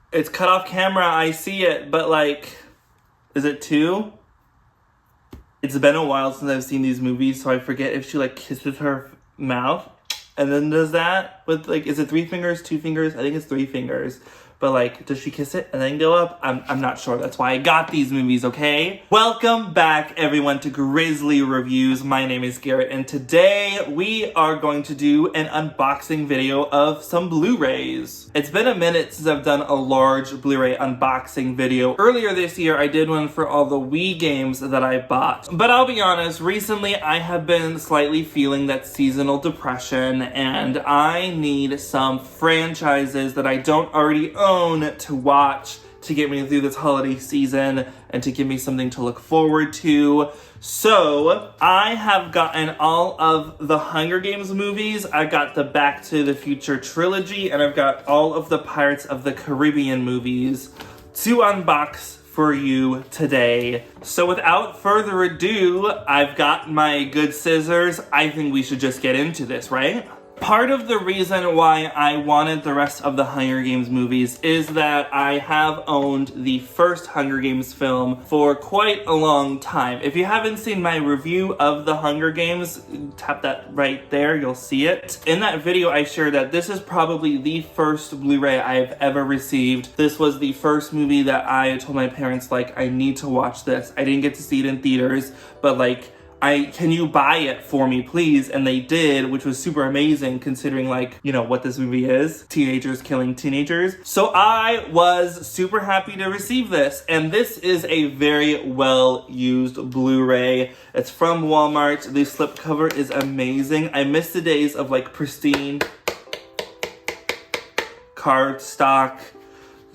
It's cut off camera, I see it, but like, is it 2? It's been a while since I've seen these movies, so I forget if she like kisses her mouth and then does that with like, is it 3 fingers, 2 fingers? I think it's 3 fingers. But like, does she kiss it and then go up? I'm not sure. That's why I got these movies, okay? Welcome back, everyone, to Grizzly Reviews. My name is Garrett, and today we are going to do an unboxing video of some Blu-rays. It's been a minute since I've done a large Blu-ray unboxing video. Earlier this year, I did one for all the Wii games that I bought. But I'll be honest, recently I have been slightly feeling that seasonal depression, and I need some franchises that I don't already own to watch to get me through this holiday season and to give me something to look forward to. So I have gotten all of the Hunger Games movies. I've got the Back to the Future trilogy, and I've got all of the Pirates of the Caribbean movies to unbox for you today. So without further ado, I've got my good scissors. I think we should just get into this, right? Part of the reason why I wanted the rest of the Hunger Games movies is that I have owned the first Hunger Games film for quite a long time. If you haven't seen my review of the Hunger Games, tap that right there, you'll see it. In that video, I shared that this is probably the first Blu-ray I've ever received. This was the first movie that I told my parents, like, I need to watch this. I didn't get to see it in theaters, but like, can you buy it for me, please? And they did, which was super amazing considering, like, you know, what this movie is. Teenagers killing teenagers. So I was super happy to receive this. And this is a very well-used Blu-ray. It's from Walmart. The slipcover is amazing. I miss the days of, like, pristine cardstock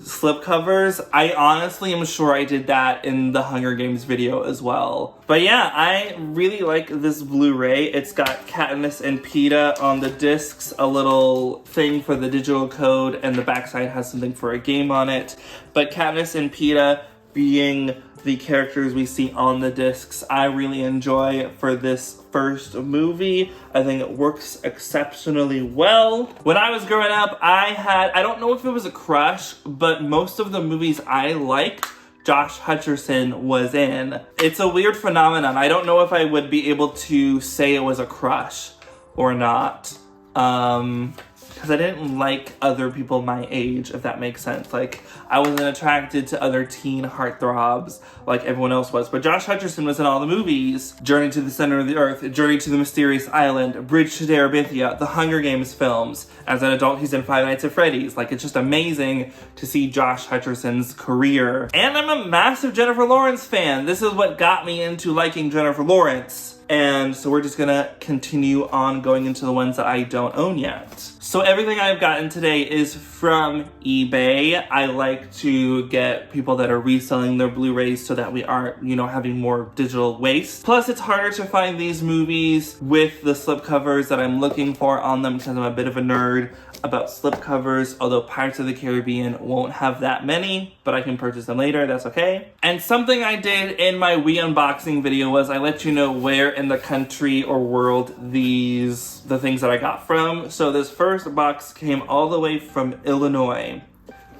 slipcovers. I honestly am sure I did that in the Hunger Games video as well. But yeah, I really like this Blu-ray. It's got Katniss and Peeta on the discs, a little thing for the digital code, and the backside has something for a game on it. But Katniss and Peeta being the characters we see on the discs, I really enjoy for this first movie. I think it works exceptionally well. When I was growing up, I don't know if it was a crush, but most of the movies I liked, Josh Hutcherson was in. It's a weird phenomenon. I don't know if I would be able to say it was a crush or not. Because I didn't like other people my age, if that makes sense. Like, I wasn't attracted to other teen heartthrobs like everyone else was. But Josh Hutcherson was in all the movies. Journey to the Center of the Earth, Journey to the Mysterious Island, Bridge to Terabithia, the Hunger Games films. As an adult, he's in Five Nights at Freddy's. Like, it's just amazing to see Josh Hutcherson's career. And I'm a massive Jennifer Lawrence fan. This is what got me into liking Jennifer Lawrence. And so we're just gonna continue on going into the ones that I don't own yet. So everything I've gotten today is from eBay. I like to get people that are reselling their Blu-rays so that we aren't, you know, having more digital waste. Plus, it's harder to find these movies with the slipcovers that I'm looking for on them because I'm a bit of a nerd about slipcovers, although Pirates of the Caribbean won't have that many, but I can purchase them later, that's okay. And something I did in my Wii unboxing video was I let you know where in the country or world the things that I got from. So this first box came all the way from Illinois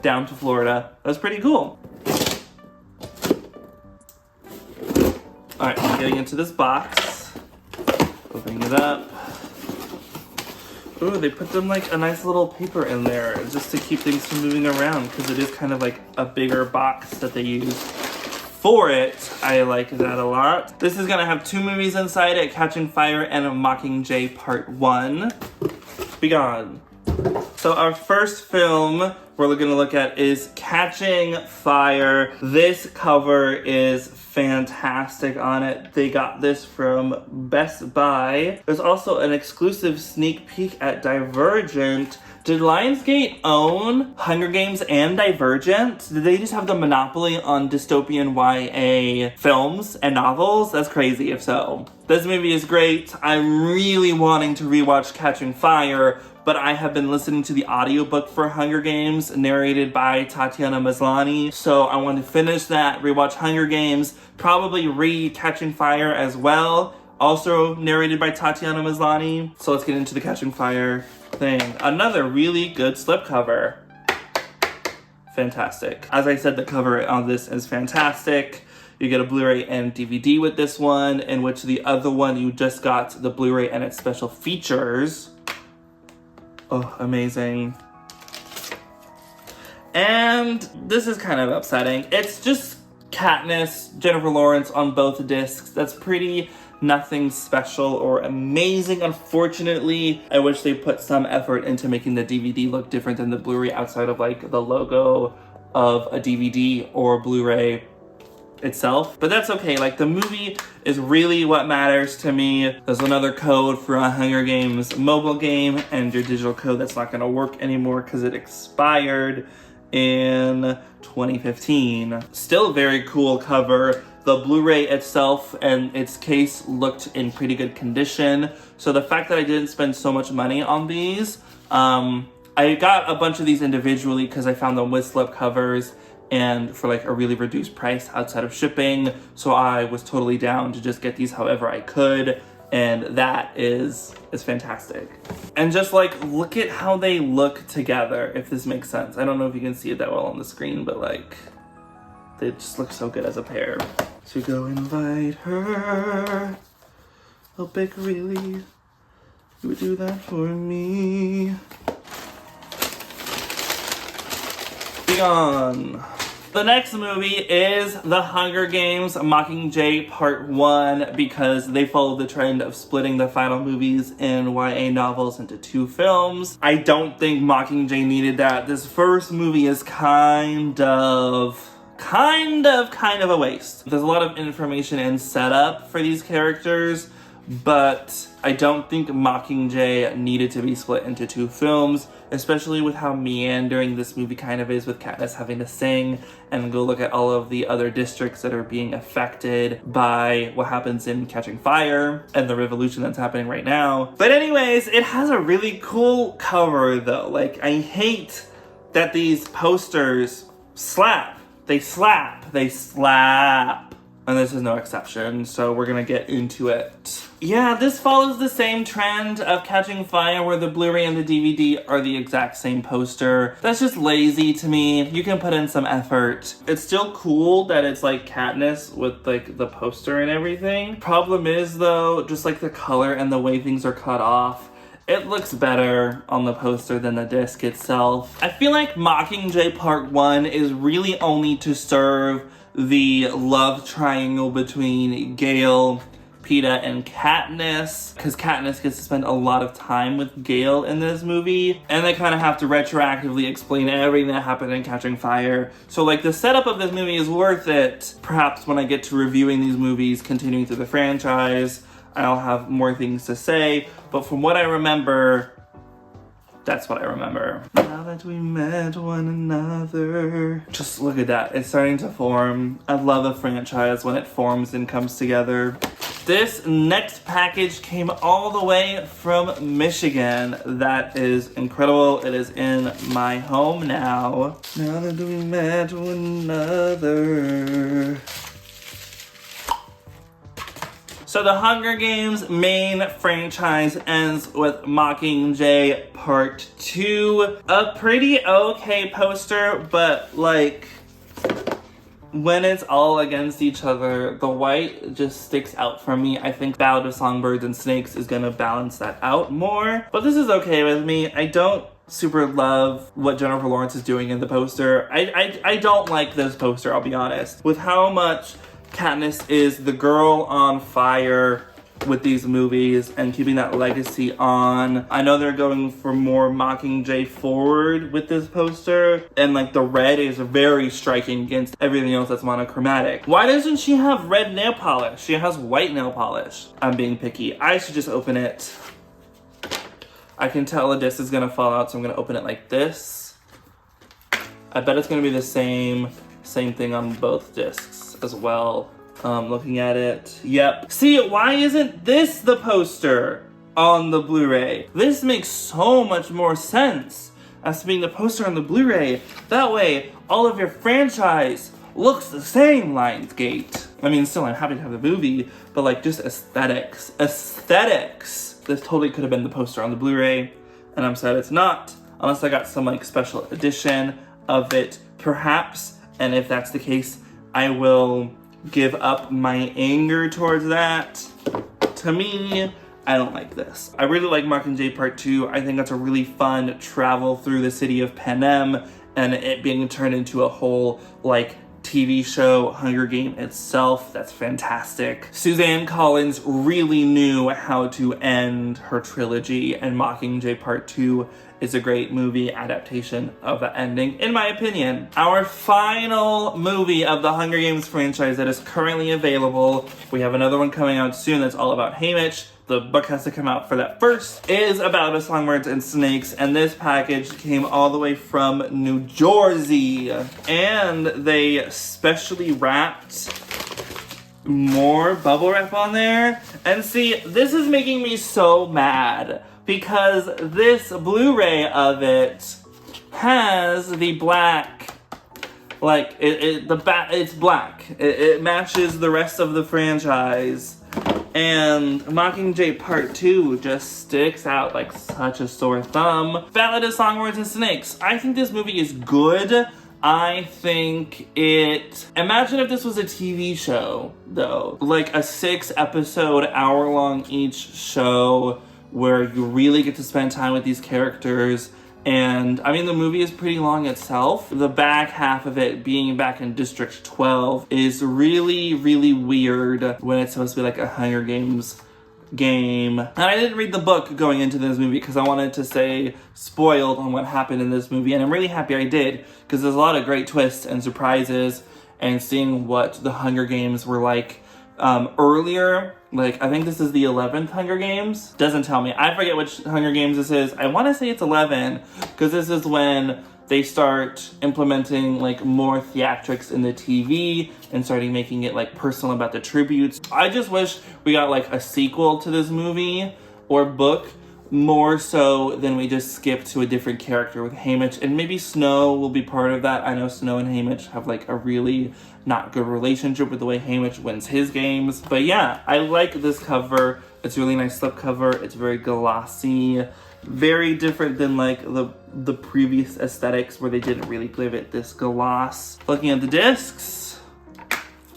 down to Florida. That was pretty cool. All right, I'm getting into this box, opening it up. Ooh, they put them like a nice little paper in there just to keep things from moving around because it is kind of like a bigger box that they use for it. I like that a lot. This is gonna have 2 movies inside it, Catching Fire and Mockingjay Part 1. Be gone. So our first film we're gonna look at is Catching Fire. This cover is fantastic on it. They got this from Best Buy. There's also an exclusive sneak peek at Divergent. Did Lionsgate own Hunger Games and Divergent? Did they just have the monopoly on dystopian YA films and novels? That's crazy if so. This movie is great. I'm really wanting to rewatch Catching Fire, but I have been listening to the audiobook for Hunger Games, narrated by Tatiana Maslany. So I want to finish that, rewatch Hunger Games, probably read Catching Fire as well, also narrated by Tatiana Maslany. So let's get into the Catching Fire thing. Another really good slipcover fantastic. As I said, the cover on this is fantastic. You get a Blu-ray and DVD with this one, in which the other one you just got the Blu-ray and its special features. Oh, amazing. And this is kind of upsetting. It's just Katniss, Jennifer Lawrence on both discs. That's pretty nothing special or amazing, unfortunately. I wish they put some effort into making the DVD look different than the Blu-ray outside of like the logo of a DVD or Blu-ray itself. But that's okay, like the movie is really what matters to me. There's another code for a Hunger Games mobile game and your digital code that's not gonna work anymore because it expired in 2015. Still a very cool cover. The Blu-ray itself and its case looked in pretty good condition. So the fact that I didn't spend so much money on these, I got a bunch of these individually because I found them with slip covers and for like a really reduced price outside of shipping. So I was totally down to just get these however I could. And that is fantastic. And just like, look at how they look together, if this makes sense. I don't know if you can see it that well on the screen, but like, they just look so good as a pair. So go invite her. Oh, Beck, really? You would do that for me? Be gone. The next movie is The Hunger Games Mockingjay Part 1 because they followed the trend of splitting the final movies in YA novels into 2 films. I don't think Mockingjay needed that. This first movie is kind of a waste. There's a lot of information and setup for these characters, but I don't think Mockingjay needed to be split into 2 films, especially with how meandering this movie kind of is with Katniss having to sing and go look at all of the other districts that are being affected by what happens in Catching Fire and the revolution that's happening right now. But anyways, it has a really cool cover though. Like, I hate that these posters slap. They slap. And this is no exception, so we're gonna get into it. Yeah, this follows the same trend of Catching Fire where the Blu-ray and the DVD are the exact same poster. That's just lazy to me. You can put in some effort. It's still cool that it's like Katniss with like the poster and everything. Problem is though, just like the color and the way things are cut off, it looks better on the poster than the disc itself. I feel like Mockingjay Part 1 is really only to serve the love triangle between Gale, Peeta, and Katniss, because Katniss gets to spend a lot of time with Gale in this movie, and they kind of have to retroactively explain everything that happened in Catching Fire. So like the setup of this movie is worth it. Perhaps when I get to reviewing these movies, continuing through the franchise, I'll have more things to say, but from what I remember, that's what I remember. Now that we met one another. Just look at that, it's starting to form. I love a franchise when it forms and comes together. This next package came all the way from Michigan. That is incredible. It is in my home now. Now that we met one another. So the Hunger Games main franchise ends with Mockingjay Part 2. A pretty okay poster, but like, when it's all against each other, the white just sticks out for me. I think Ballad of Songbirds and Snakes is gonna balance that out more. But this is okay with me. I don't super love what Jennifer Lawrence is doing in the poster. I don't like this poster, I'll be honest. With how much Katniss is the girl on fire with these movies and keeping that legacy on. I know they're going for more Mockingjay forward with this poster, and like the red is very striking against everything else that's monochromatic. Why doesn't she have red nail polish? She has white nail polish. I'm being picky. I should just open it. I can tell a disc is gonna fall out, so I'm gonna open it like this. I bet it's gonna be the same thing on both discs as well. Looking at it, yep. See, why isn't this the poster on the Blu-ray? This makes so much more sense as being the poster on the Blu-ray. That way, all of your franchise looks the same, Lionsgate. I mean, still, I'm happy to have the movie, but like, just aesthetics. Aesthetics! This totally could have been the poster on the Blu-ray, and I'm sad it's not. Unless I got some like special edition, of it, perhaps. And if that's the case, I will give up my anger towards that. To me, I don't like this. I really like Mockingjay Part 2. I think that's a really fun travel through the city of Panem and it being turned into a whole, like, TV show, Hunger Game itself. That's fantastic. Suzanne Collins really knew how to end her trilogy, and Mockingjay Part 2 is a great movie adaptation of the ending, in my opinion. Our final movie of the Hunger Games franchise that is currently available, we have another one coming out soon that's all about Haymitch. The book has to come out for that first, is about songbirds and snakes, and this package came all the way from New Jersey. And they specially wrapped more bubble wrap on there. And see, this is making me so mad because this Blu-ray of it has the black, like, it's black. It matches the rest of the franchise. And Mockingjay Part 2 just sticks out like such a sore thumb. Ballad of Songbirds and Snakes. I think this movie is good. I think it... Imagine if this was a TV show, though. Like a 6-episode, hour-long each show where you really get to spend time with these characters. And, I mean, the movie is pretty long itself. The back half of it, being back in District 12, is really, really weird when it's supposed to be like a Hunger Games game. And I didn't read the book going into this movie because I wanted to stay spoiled on what happened in this movie. And I'm really happy I did because there's a lot of great twists and surprises. And seeing what the Hunger Games were like earlier, like, I think this is the 11th Hunger Games. Doesn't tell me. I forget which Hunger Games this is. I want to say it's 11, because this is when they start implementing, like, more theatrics in the TV and starting making it, like, personal about the tributes. I just wish we got, like, a sequel to this movie or book, more so than we just skip to a different character with Haymitch. And maybe Snow will be part of that. I know Snow and Haymitch have, like, a really not good relationship with the way Haymitch wins his games. But yeah, I like this cover. It's a really nice slipcover. It's very glossy. Very different than, like, the previous aesthetics where they didn't really give it this gloss. Looking at the discs.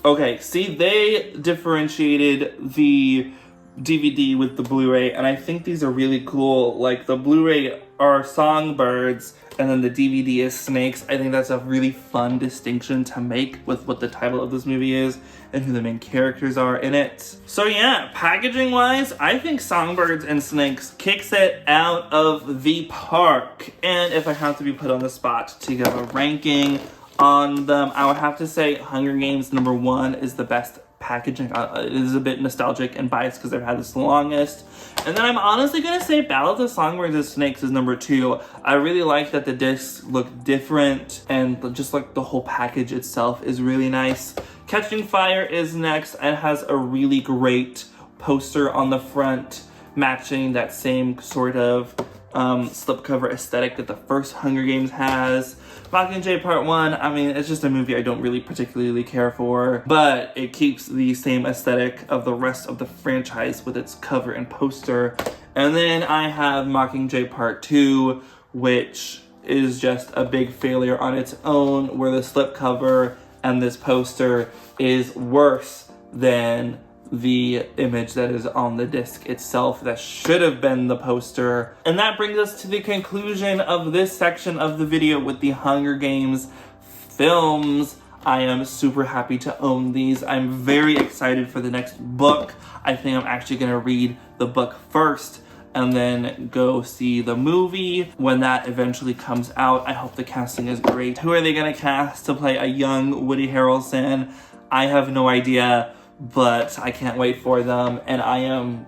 Okay, see, they differentiated the DVD with the Blu-ray, and I think these are really cool. Like, the Blu-ray are songbirds, and then the DVD is snakes. I think that's a really fun distinction to make with what the title of this movie is and who the main characters are in it. So yeah, packaging-wise, I think Songbirds and Snakes kicks it out of the park. And if I have to be put on the spot to give a ranking on them, I would have to say Hunger Games #1 is the best packaging. It is a bit nostalgic and biased because I've had this the longest. And then I'm honestly gonna say Ballad of Songbirds and Snakes is #2. I really like that the discs look different and just like the whole package itself is really nice. Catching Fire is next and has a really great poster on the front matching that same sort of slipcover aesthetic that the first Hunger Games has. Mockingjay Part 1, I mean, it's just a movie I don't really particularly care for, but it keeps the same aesthetic of the rest of the franchise with its cover and poster. And then I have Mockingjay Part 2, which is just a big failure on its own, where the slipcover and this poster is worse than the image that is on the disc itself that should have been the poster. And that brings us to the conclusion of this section of the video with the Hunger Games films. I am super happy to own these. I'm very excited for the next book. I think I'm actually gonna read the book first and then go see the movie when that eventually comes out. I hope the casting is great. Who are they gonna cast to play a young Woody Harrelson? I have no idea, but I can't wait for them, and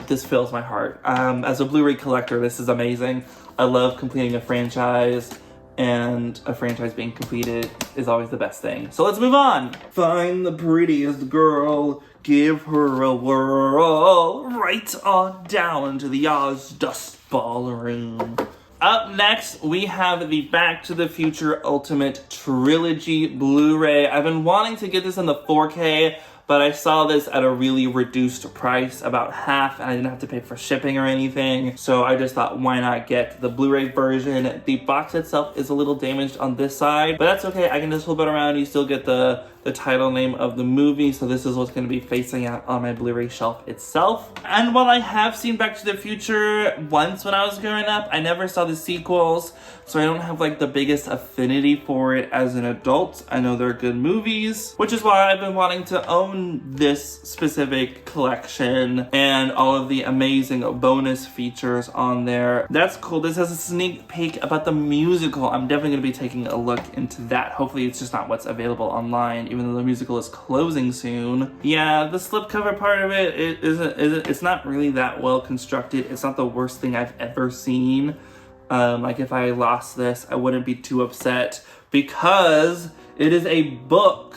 this fills my heart. As a Blu-ray collector, this is amazing. I love completing a franchise, and a franchise being completed is always the best thing. So let's move on. Find the prettiest girl, give her a whirl, right on down to the Oz Dust Ballroom. Up next, we have the Back to the Future Ultimate Trilogy Blu-ray. I've been wanting to get this in the 4K, but I saw this at a really reduced price, about half, and I didn't have to pay for shipping or anything. So I just thought, why not get the Blu-ray version? The box itself is a little damaged on this side, but that's okay. I can just flip it around. You still get the title name of the movie. So this is what's going to be facing out on my Blu-ray shelf itself. And while I have seen Back to the Future once when I was growing up, I never saw the sequels, so I don't have like the biggest affinity for it as an adult. I know they're good movies, which is why I've been wanting to own this specific collection and all of the amazing bonus features on there. That's cool. This has a sneak peek about the musical. I'm definitely going to be taking a look into that. Hopefully it's just not what's available online, even though the musical is closing soon. Yeah, the slipcover part of it's not really that well constructed. It's not the worst thing I've ever seen. Like if I lost this, I wouldn't be too upset because it is a book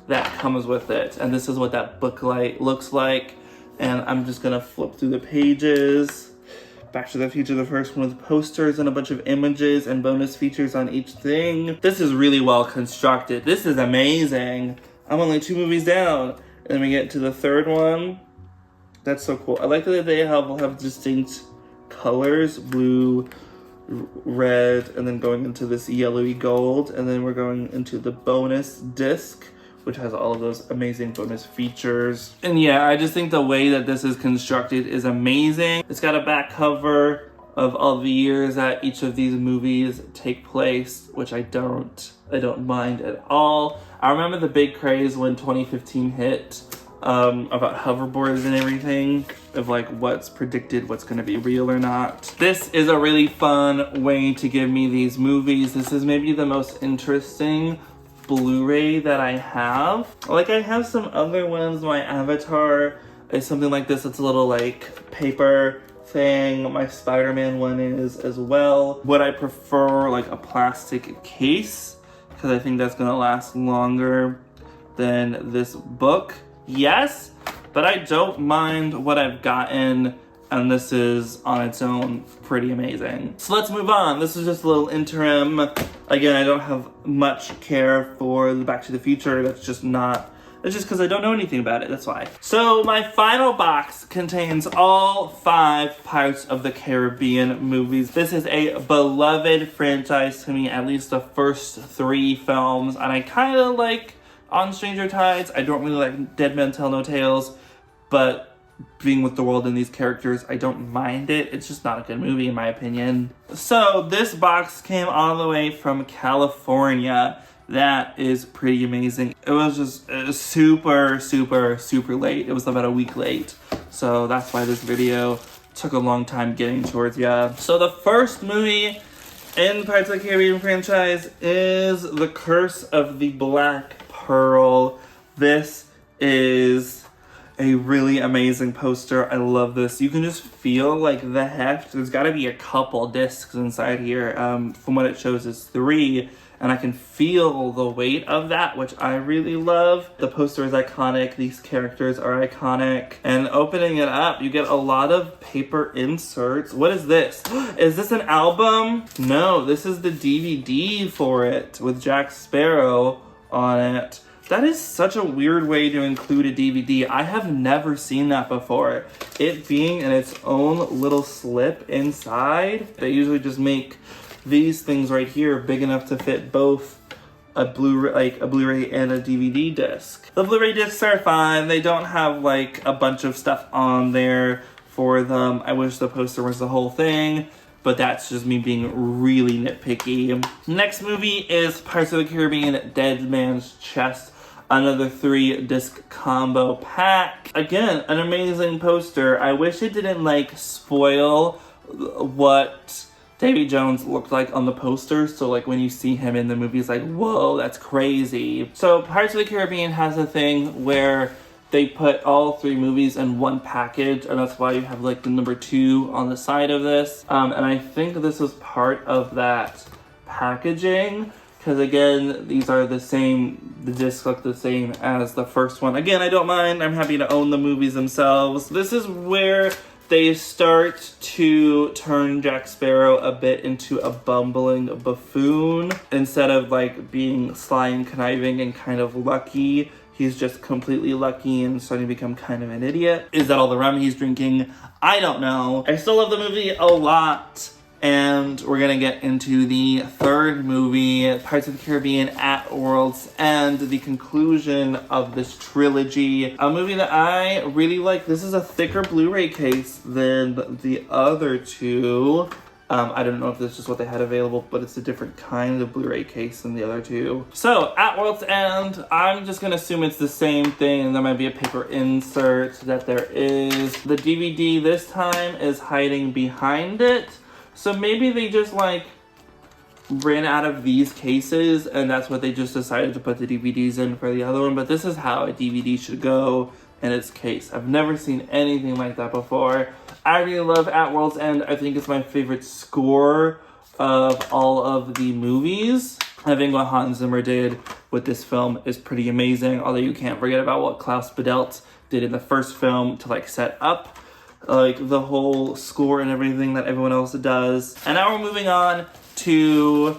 that comes with it. And this is what that booklet looks like. And I'm just gonna flip through the pages. Back to the Future, the first one with posters and a bunch of images and bonus features on each thing. This is really well constructed. This is amazing. I'm only 2 movies down. And then we get to the third one. That's so cool. I like that they have distinct colors, blue, red, and then going into this yellowy gold. And then we're going into the bonus disc, which has all of those amazing bonus features. And yeah, I just think the way that this is constructed is amazing. It's got a back cover of all the years that each of these movies take place, which I don't mind at all. I remember the big craze when 2015 hit about hoverboards and everything, of like what's predicted, what's going to be real or not. This is a really fun way to give me these movies. This is maybe the most interesting Blu-ray that I have. Like I have some other ones. My Avatar is something like this. It's a little like paper thing. My Spider-Man one is as well. Would I prefer like a plastic case? Because I think that's gonna last longer than this book. Yes, but I don't mind what I've gotten, and this is on its own pretty amazing. So let's move on. This is just a little interim. Again, I don't have much care for the Back to the Future. That's just because I don't know anything about it, that's why. So my final box contains all 5 Pirates of the Caribbean movies. This is a beloved franchise to me, at least the first 3 films, and I kind of like On Stranger Tides. I don't really like Dead Men Tell No Tales, but being with the world and these characters, I don't mind it. It's just not a good movie in my opinion. So this box came all the way from California. That is pretty amazing. It was just super late. It was about a week late. So that's why this video took a long time getting towards ya. So the first movie in Pirates of the Caribbean franchise is The Curse of the Black Pearl. This is a really amazing poster. I love this. You can just feel like the heft. There's got to be a couple discs inside here. From what it shows is 3, and I can feel the weight of that, which I really love. The poster is iconic. These characters are iconic. And opening it up, you get a lot of paper inserts. What is this? Is this an album? No, this is the DVD for it with Jack Sparrow on it. That is such a weird way to include a DVD. I have never seen that before. It being in its own little slip inside. They usually just make these things right here big enough to fit both a Blu-ray and a DVD disc. The Blu-ray discs are fine. They don't have like a bunch of stuff on there for them. I wish the poster was the whole thing, but that's just me being really nitpicky. Next movie is Pirates of the Caribbean Dead Man's Chest. Another 3-disc combo pack. Again, an amazing poster. I wish it didn't like spoil what Davy Jones looked like on the poster. So like when you see him in the movie, it's like, whoa, that's crazy. So Pirates of the Caribbean has a thing where they put all 3 movies in one package, and that's why you have like the number 2 on the side of this. And I think this is part of that packaging. Because again, these are the same, the discs look the same as the first one. Again, I don't mind. I'm happy to own the movies themselves. This is where they start to turn Jack Sparrow a bit into a bumbling buffoon. Instead of like being sly and conniving and kind of lucky, he's just completely lucky and starting to become kind of an idiot. Is that all the rum he's drinking? I don't know. I still love the movie a lot. And we're gonna get into the third movie, Pirates of the Caribbean at World's End, the conclusion of this trilogy. A movie that I really like. This is a thicker Blu-ray case than the other two. I don't know if this is just what they had available, but it's a different kind of Blu-ray case than the other two. So, at World's End, I'm just gonna assume it's the same thing, and there might be a paper insert that there is. The DVD this time is hiding behind it. So maybe they just like ran out of these cases and that's what they just decided to put the DVDs in for the other one. But this is how a DVD should go in its case. I've never seen anything like that before. I really love At World's End. I think it's my favorite score of all of the movies. I think what Hans Zimmer did with this film is pretty amazing. Although you can't forget about what Klaus Badelt did in the first film to like set up like the whole score and everything that everyone else does. And now we're moving on to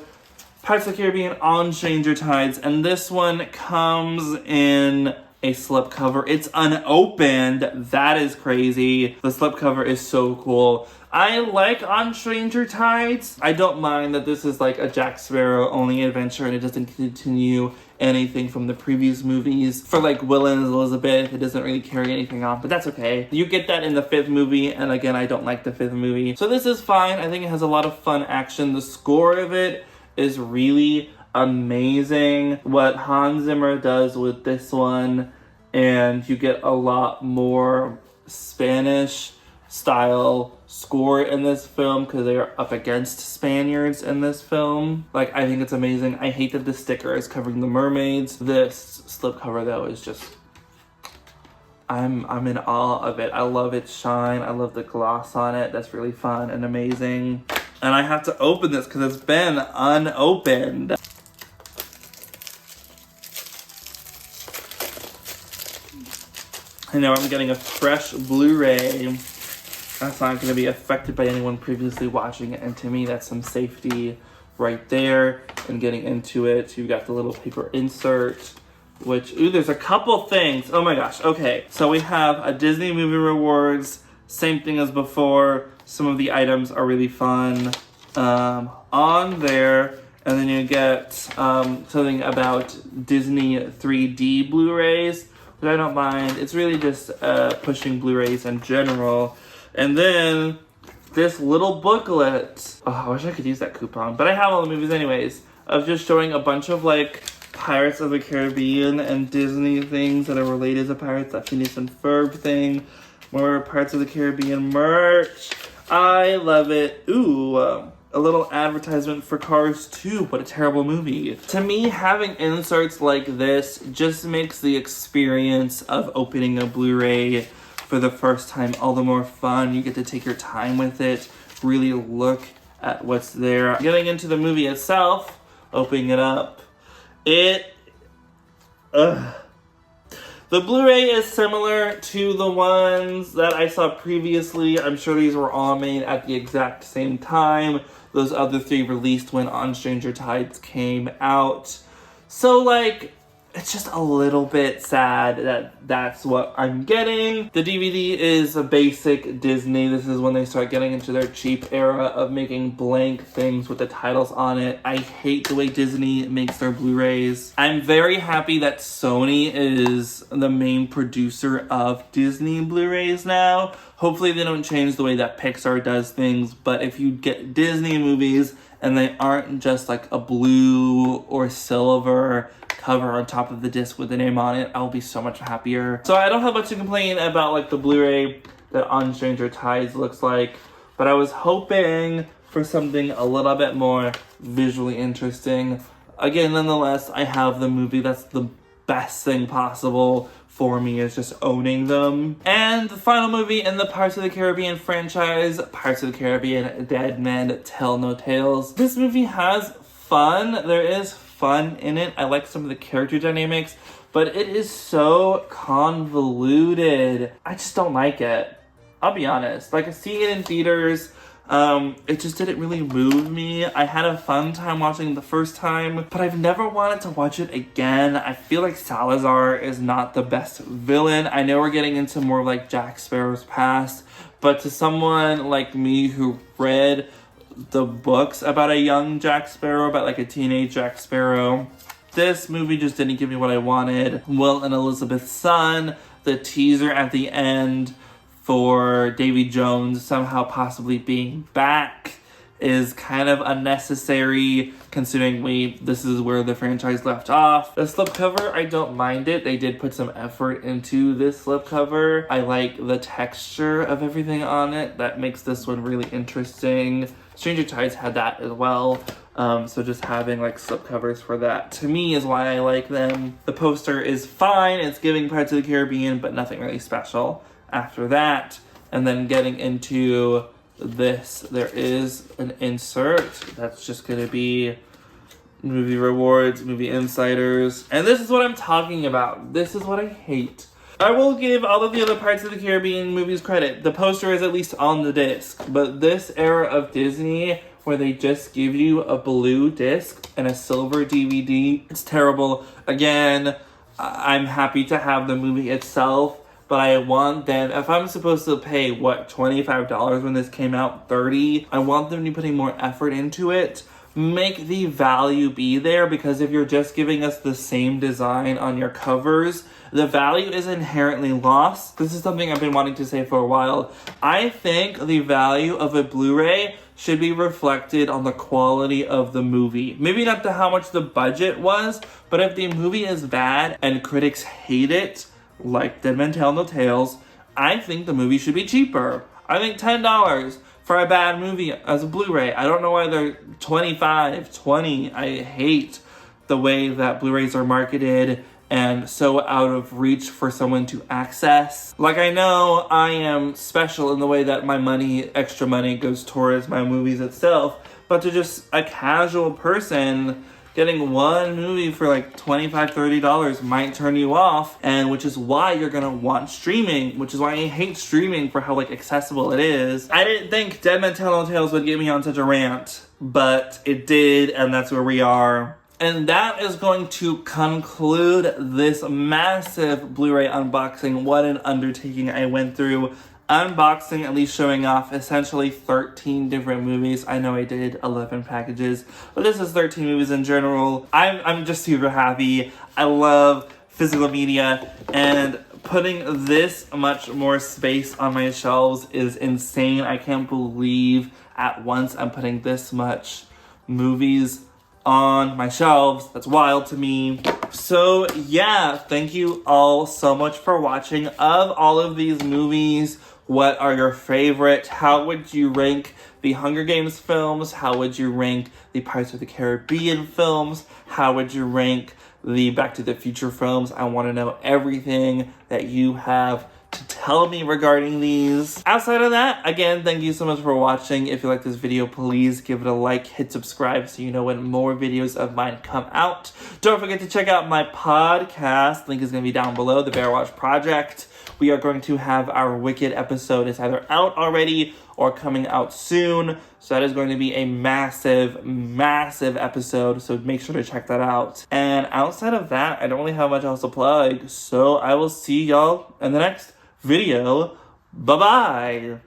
Pirates of the Caribbean on Stranger Tides, and this one comes in a slipcover. It's unopened. That is crazy. The slipcover is so cool. I like On Stranger Tides. I don't mind that this is like a Jack Sparrow only adventure and it doesn't continue anything from the previous movies. For like Will and Elizabeth, it doesn't really carry anything on, but that's okay. You get that in the fifth movie, and again, I don't like the fifth movie. So this is fine. I think it has a lot of fun action. The score of it is really amazing. What Hans Zimmer does with this one, and you get a lot more Spanish style score in this film because they are up against Spaniards in this film. Like, I think it's amazing. I hate that the sticker is covering the mermaids. This slipcover though is just, I'm in awe of it. I love its shine. I love the gloss on it. That's really fun and amazing. And I have to open this because it's been unopened. And now I'm getting a fresh Blu-ray. That's not going to be affected by anyone previously watching it. And to me, that's some safety right there. And getting into it, you've got the little paper insert, which, ooh, there's a couple things. Oh my gosh, okay. So we have a Disney Movie Rewards, same thing as before. Some of the items are really fun on there. And then you get something about Disney 3D Blu-rays, which I don't mind. It's really just pushing Blu-rays in general. And then this little booklet. Oh, I wish I could use that coupon, but I have all the movies anyways, of just showing a bunch of like Pirates of the Caribbean and Disney things that are related to Pirates. That Phineas and Ferb thing. More Pirates of the Caribbean merch. I love it. Ooh, a little advertisement for Cars 2. What a terrible movie. To me, having inserts like this just makes the experience of opening a Blu-ray for the first time all the more fun. You get to take your time with it, really look at what's there. Getting into the movie itself, opening it up, the Blu-ray is similar to the ones that I saw previously. I'm sure these were all made at the exact same time. Those other three released when On Stranger Tides came out. So like, it's just a little bit sad that that's what I'm getting. The DVD is a basic Disney. This is when they start getting into their cheap era of making blank things with the titles on it. I hate the way Disney makes their Blu-rays. I'm very happy that Sony is the main producer of Disney Blu-rays now. Hopefully they don't change the way that Pixar does things, but if you get Disney movies and they aren't just like a blue or silver cover on top of the disc with the name on it, I'll be so much happier. So I don't have much to complain about like the Blu-ray that On Stranger Tides looks like, but I was hoping for something a little bit more visually interesting. Again, nonetheless, I have the movie. That's the best thing possible for me, is just owning them. And the final movie in the Pirates of the Caribbean franchise, Pirates of the Caribbean Dead Men Tell No Tales. This movie has fun. There is fun in it. I like some of the character dynamics, but it is so convoluted. I just don't like it. I'll be honest. Like, seeing it in theaters, It just didn't really move me. I had a fun time watching the first time, but I've never wanted to watch it again. I feel like Salazar is not the best villain. I know we're getting into more like Jack Sparrow's past, but to someone like me who read the books about a young Jack Sparrow, about like a teenage Jack Sparrow, this movie just didn't give me what I wanted. Will and Elizabeth's son, the teaser at the end for Davy Jones somehow possibly being back is kind of unnecessary, considering this is where the franchise left off. The slipcover, I don't mind it. They did put some effort into this slipcover. I like the texture of everything on it. That makes this one really interesting. Stranger Tides had that as well. So just having like slipcovers for that, to me, is why I like them. The poster is fine. It's giving Pirates of the Caribbean, but nothing really special after that. And then getting into this, there is an insert that's just gonna be movie rewards, movie insiders, and this is what I'm talking about. This is what I hate. I will give all of the other Pirates of the Caribbean movies credit. The poster is at least on the disc, but this era of Disney where they just give you a blue disc and a silver DVD, it's terrible. Again, I'm happy to have the movie itself, but I want them, if I'm supposed to pay, what, $25 when this came out, $30, I want them to be putting more effort into it. Make the value be there, because if you're just giving us the same design on your covers, the value is inherently lost. This is something I've been wanting to say for a while. I think the value of a Blu-ray should be reflected on the quality of the movie. Maybe not to how much the budget was, but if the movie is bad and critics hate it, like Dead Men Tell No Tales, I think the movie should be cheaper. I think $10 for a bad movie as a Blu-ray. I don't know why they're $25, $20. I hate the way that Blu-rays are marketed and so out of reach for someone to access. Like, I know I am special in the way that my money, extra money, goes towards my movies itself, but to just a casual person, getting one movie for like $25, $30 might turn you off, and which is why you're gonna want streaming, which is why I hate streaming for how like accessible it is. I didn't think Dead Men Tell No Tales would get me on such a rant, but it did, and that's where we are. And that is going to conclude this massive Blu-ray unboxing. What an undertaking I went through. Unboxing, at least showing off essentially 13 different movies. I know I did 11 packages, but this is 13 movies in general. I'm just super happy. I love physical media, and putting this much more space on my shelves is insane. I can't believe at once I'm putting this much movies on my shelves. That's wild to me. So yeah, thank you all so much for watching. Of all of these movies, what are your favorite? How would you rank the Hunger Games films? How would you rank the Pirates of the Caribbean films? How would you rank the Back to the Future films? I want to know everything that you have to tell me regarding these. Outside of that, again, thank you so much for watching. If you like this video, please give it a like, hit subscribe so you know when more videos of mine come out. Don't forget to check out my podcast. Link is going to be down below, The Bear Watch Project. We are going to have our Wicked episode. It's either out already or coming out soon. So that is going to be a massive, massive episode. So make sure to check that out. And outside of that, I don't really have much else to plug. So I will see y'all in the next video. Bye-bye.